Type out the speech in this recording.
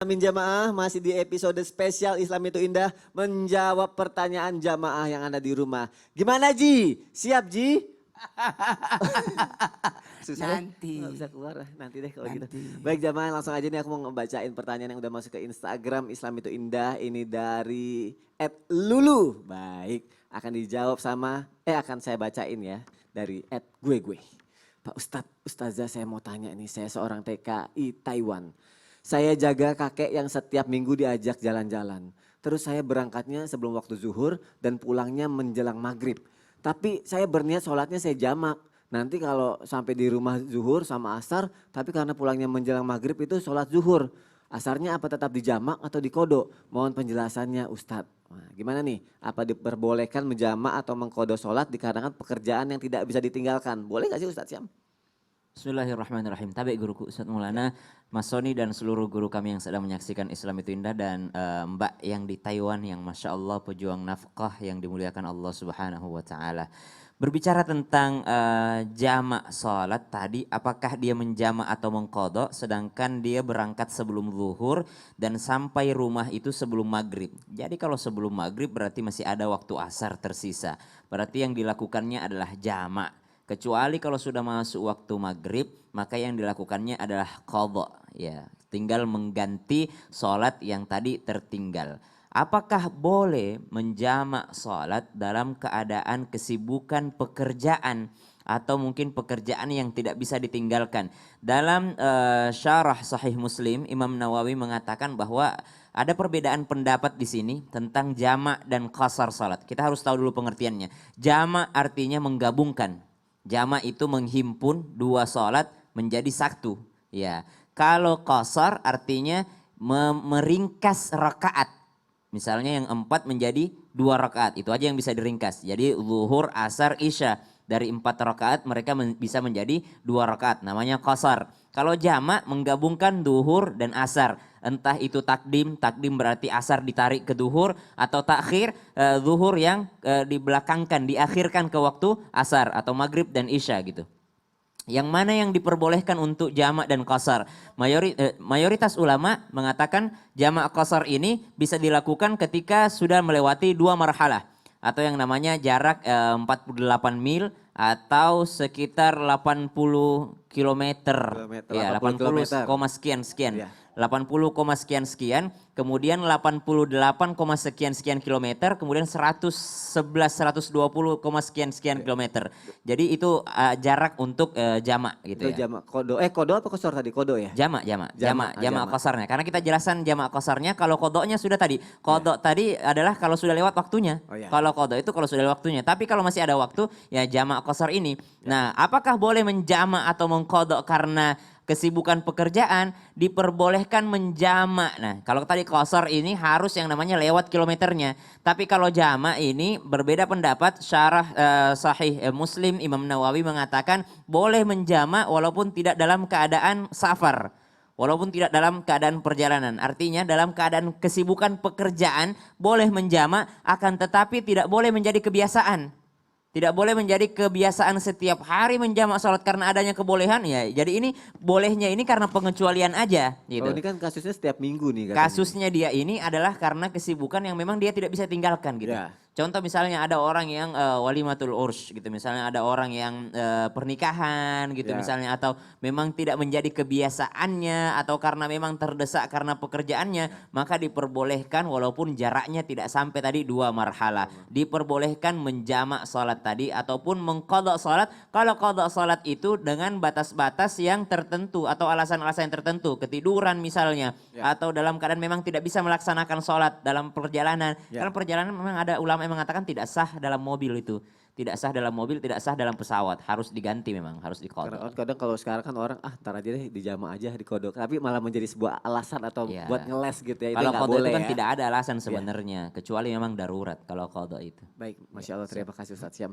Amin jamaah, masih di episode spesial Islam itu Indah menjawab pertanyaan jamaah yang ada di rumah. Gimana Ji? Siap Ji? Susah ya? Nanti. Nggak bisa keluar nanti deh kalau gitu. Nanti. Baik jamaah, langsung aja nih aku mau ngebacain pertanyaan yang udah masuk ke Instagram Islam itu Indah. Ini dari @lulu. Baik, akan dijawab akan saya bacain ya dari @gue. Pak Ustadz, Ustazah saya mau tanya nih, saya seorang TKI Taiwan. Saya jaga kakek yang setiap minggu diajak jalan-jalan. Terus saya berangkatnya sebelum waktu zuhur dan pulangnya menjelang maghrib. Tapi saya berniat sholatnya saya jamak. Nanti kalau sampai di rumah zuhur sama asar, tapi karena pulangnya menjelang maghrib itu sholat zuhur. Asarnya apa tetap dijamak atau dikodok? Mohon penjelasannya Ustadz. Nah, gimana nih? Apa diperbolehkan menjamak atau mengkodok sholat dikarenakan pekerjaan yang tidak bisa ditinggalkan? Boleh gak sih Ustadz Syam? Bismillahirrahmanirrahim. Tabe guruku Ustadz Maulana, Mas Soni dan seluruh guru kami yang sedang menyaksikan Islam itu Indah dan Mbak yang di Taiwan yang Masya Allah pejuang nafkah yang dimuliakan Allah Subhanahu wa Ta'ala. Berbicara tentang jamak sholat tadi, apakah dia menjamak atau mengkodok sedangkan dia berangkat sebelum zuhur dan sampai rumah itu sebelum maghrib. Jadi kalau sebelum maghrib berarti masih ada waktu asar tersisa. Berarti yang dilakukannya adalah jamak. Kecuali kalau sudah masuk waktu maghrib, maka yang dilakukannya adalah qadha, ya, tinggal mengganti sholat yang tadi tertinggal. Apakah boleh menjamak sholat dalam keadaan kesibukan pekerjaan atau mungkin pekerjaan yang tidak bisa ditinggalkan? Dalam syarah Sahih Muslim, Imam Nawawi mengatakan bahwa ada perbedaan pendapat di sini tentang jamak dan qasar sholat. Kita harus tahu dulu pengertiannya. Jamak artinya menggabungkan. Jamak itu menghimpun dua sholat menjadi satu. Ya, kalau qasar artinya meringkas rakaat. Misalnya yang 4 menjadi 2 rakaat. Itu aja yang bisa diringkas. Jadi zuhur, asar, isya. Dari 4 rakaat mereka bisa menjadi 2 rakaat. Namanya qasar. Kalau jamak menggabungkan duhur dan asar. Entah itu takdim berarti asar ditarik ke duhur. Atau takhir, zuhur yang dibelakangkan, diakhirkan ke waktu asar. Atau maghrib dan isya gitu. Yang mana yang diperbolehkan untuk jamak dan qasar? Mayoritas ulama mengatakan jamak qasar ini bisa dilakukan ketika sudah melewati 2 marhalah. Atau yang namanya jarak 48 mil atau sekitar 80 kilometer. Ya, 80, sekian. Ya. 80, sekian, kemudian 88, sekian kilometer, kemudian 111, 120, sekian kilometer. Jadi itu jarak untuk jamak gitu Itu ya. jamak kodo. Kodo apa kosor tadi? Kodo ya? Jamak Jamak. qasarnya. Karena kita jelasan jamak qasarnya, kalau kodoknya sudah tadi. Kodok tadi adalah kalau sudah lewat waktunya. Oh, iya. Kalau kodok itu kalau sudah lewat waktunya. Tapi kalau masih ada waktu, ya jamak qasar ini. Nah, apakah boleh menjamak atau mengkodok karena kesibukan pekerjaan? Diperbolehkan menjamak. Nah, kalau tadi qasar ini harus yang namanya lewat kilometernya. Tapi kalau jamak ini berbeda pendapat. Syarah Sahih Muslim Imam Nawawi mengatakan boleh menjamak walaupun tidak dalam keadaan safar. Walaupun tidak dalam keadaan perjalanan. Artinya dalam keadaan kesibukan pekerjaan boleh menjamak, akan tetapi tidak boleh menjadi kebiasaan. Tidak boleh menjadi kebiasaan setiap hari menjamak sholat karena adanya kebolehan ya. Jadi ini bolehnya ini karena pengecualian aja gitu. Oh, ini kan kasusnya setiap minggu nih katanya. Kasusnya dia ini adalah karena kesibukan yang memang dia tidak bisa tinggalkan gitu. Ya. Contoh misalnya ada orang yang walimatul urs gitu. Misalnya ada orang yang pernikahan gitu Ya. misalnya. Atau memang tidak menjadi kebiasaannya. Atau karena memang terdesak karena pekerjaannya. Maka diperbolehkan walaupun jaraknya tidak sampai tadi 2 marhalah. Diperbolehkan menjamak sholat tadi. Ataupun mengqadha sholat. Kalau qadha sholat itu dengan batas-batas yang tertentu. Atau alasan-alasan yang tertentu. Ketiduran misalnya. Ya. Atau dalam keadaan memang tidak bisa melaksanakan sholat dalam perjalanan. Ya. Karena perjalanan memang ada ulama yang mengatakan tidak sah dalam mobil itu. Tidak sah dalam mobil, tidak sah dalam pesawat. Harus diganti memang, harus Karena dikodok. kadang kalau sekarang kan orang ntar aja deh dijamak aja di kodok. Tapi malah menjadi sebuah alasan atau Ya. buat ngeles gitu ya. Itu Kalau nggak kodok boleh itu kan ya. tidak ada alasan sebenarnya. Kecuali memang darurat kalau kodok itu. Baik, Masya Allah, terima kasih Ustadz Syam.